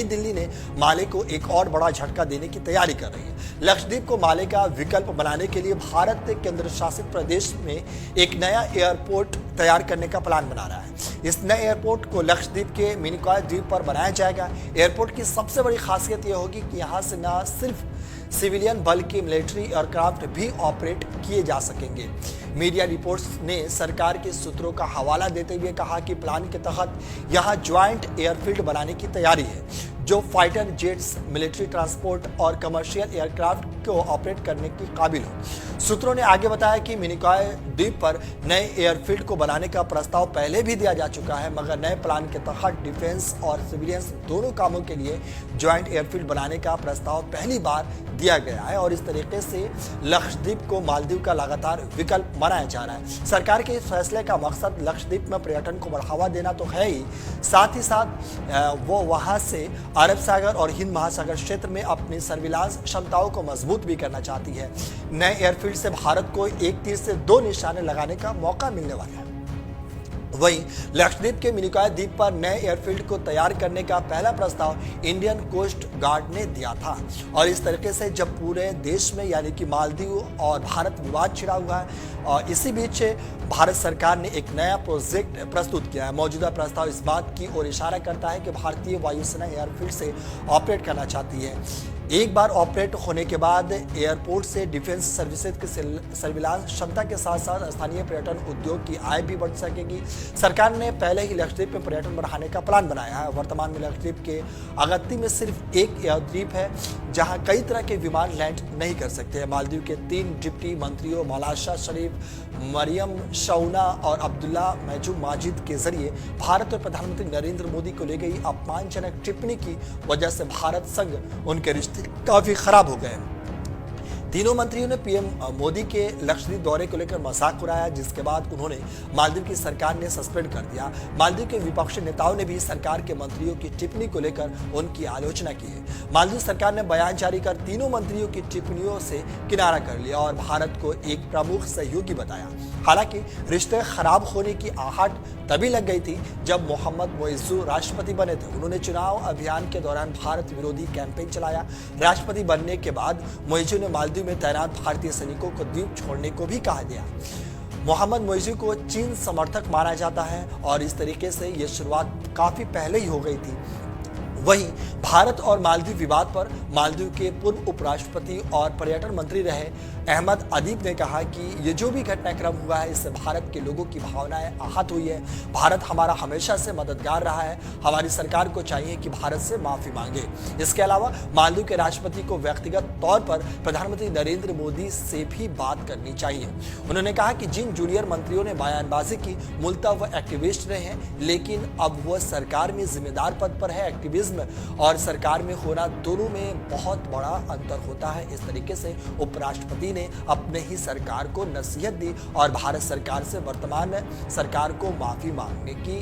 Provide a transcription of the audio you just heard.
नई दिल्ली ने माले को एक और बड़ा झटका देने की तैयारी कर रही है। लक्षद्वीप को माले का विकल्प बनाने के लिए भारत केंद्र शासित प्रदेश में एक नया एयरपोर्ट तैयार करने का प्लान बना रहा है। इस नए एयरपोर्ट को लक्षद्वीप के मिनिकॉय द्वीप पर बनाया जाएगा। एयरपोर्ट की सबसे बड़ी खासियत यह होगी कि यहाँ से न सिर्फ सिविलियन बल्कि मिलिट्री एयरक्राफ्ट भी ऑपरेट किए जा सकेंगे। मीडिया रिपोर्ट्स ने सरकार के सूत्रों का हवाला देते हुए कहा कि प्लान के तहत यहां ज्वाइंट एयरफील्ड बनाने की तैयारी है, जो फाइटर जेट्स, मिलिट्री ट्रांसपोर्ट और कमर्शियल एयरक्राफ्ट को ऑपरेट करने की काबिल हो। सूत्रों ने आगे बताया कि मिनिकॉय द्वीप पर नए एयरफील्ड को बनाने का प्रस्ताव पहले भी दिया जा चुका है, मगर नए प्लान के तहत डिफेंस और सिविलियंस दोनों कामों के लिए ज्वाइंट एयरफील्ड बनाने का प्रस्ताव पहली बार दिया गया है और इस तरीके से लक्षद्वीप को मालदीव का लगातार विकल्प बनाया जा रहा है। सरकार के इस फैसले का मकसद लक्षद्वीप में पर्यटन को बढ़ावा देना तो है ही साथ वो वहां से अरब सागर और हिंद महासागर क्षेत्र में अपनी सर्विलांस क्षमताओं को मजबूत भी करना चाहती है। नए एयरफील्ड से भारत को एक तीर से दो निशाने लगाने का मौका मिलने वाला है। वहीं लक्षद्वीप के मिनिकॉय द्वीप पर नए एयरफील्ड को तैयार करने का पहला प्रस्ताव इंडियन कोस्ट गार्ड ने दिया था और इस तरीके से जब पूरे देश में यानी कि मालदीव और भारत विवाद छिड़ा हुआ है और इसी बीच भारत सरकार ने एक नया प्रोजेक्ट प्रस्तुत किया है। मौजूदा प्रस्ताव इस बात की ओर इशारा करता है कि भारतीय वायुसेना एयरफील्ड से ऑपरेट करना चाहती है। एक बार ऑपरेट होने के बाद एयरपोर्ट से डिफेंस सर्विसेज की सर्विलांस क्षमता के साथ साथ स्थानीय पर्यटन उद्योग की आय भी बढ़ सकेगी। सरकार ने पहले ही लक्षद्वीप में पर्यटन बढ़ाने का प्लान बनाया है। वर्तमान में लक्षद्वीप के अगत्ती में सिर्फ एक एयरद्वीप है जहां कई तरह के विमान लैंड नहीं कर सकते। मालदीव के 3 डिप्टी मंत्रियों मौलाना शरीफ, मरियम शौना और अब्दुल्ला मैजूब माजिद के जरिए भारत और प्रधानमंत्री नरेंद्र मोदी को ले गई अपमानजनक टिप्पणी की वजह से भारत संग उनके रिश्ते काफी खराब हो गए। तीनों मंत्रियों ने पीएम मोदी के लक्षद्वीप दौरे को लेकर मजाक उड़ाया, जिसके बाद उन्होंने मालदीव की सरकार ने सस्पेंड कर दिया। मालदीव के विपक्षी नेताओं ने भी सरकार के मंत्रियों की टिप्पणी को लेकर उनकी आलोचना की है। मालदीव सरकार ने बयान जारी कर तीनों मंत्रियों की टिप्पणियों से किनारा कर लिया और भारत को एक प्रमुख सहयोगी बताया। हालांकि रिश्ते खराब होने की आहट तभी लग गई थी जब मोहम्मद मोइज़ू राष्ट्रपति बने थे। उन्होंने चुनाव अभियान के दौरान भारत विरोधी कैंपेन चलाया। राष्ट्रपति बनने के बाद मोइज़ू ने मालदीव में तैनात भारतीय सैनिकों को द्वीप छोड़ने को भी कहा दिया। मोहम्मद मोइज़ू को चीन समर्थक माना जाता है और इस तरीके से ये शुरुआत काफी पहले ही हो गई थी। वहीं भारत और मालदीव विवाद पर मालदीव के पूर्व उपराष्ट्रपति और पर्यटन मंत्री रहे अहमद अदीब ने कहा कि ये जो भी घटनाक्रम हुआ है इससे भारत के लोगों की भावनाएं आहत हुई है। भारत हमारा हमेशा से मददगार रहा है। हमारी सरकार को चाहिए कि भारत से माफी मांगे। इसके अलावा मालदीव के राष्ट्रपति को व्यक्तिगत तौर पर प्रधानमंत्री नरेंद्र मोदी से भी बात करनी चाहिए। उन्होंने कहा कि जिन जूनियर मंत्रियों ने बयानबाजी की मूलतः वह एक्टिविस्ट रहे हैं, लेकिन अब वह सरकार में जिम्मेदार पद पर है। एक्टिविज्म और सरकार में होना दोनों में बहुत बड़ा अंतर होता है। इस तरीके से उपराष्ट्रपति ने अपने ही सरकार को नसीहत दी और भारत सरकार से वर्तमान सरकार को माफी मांगने की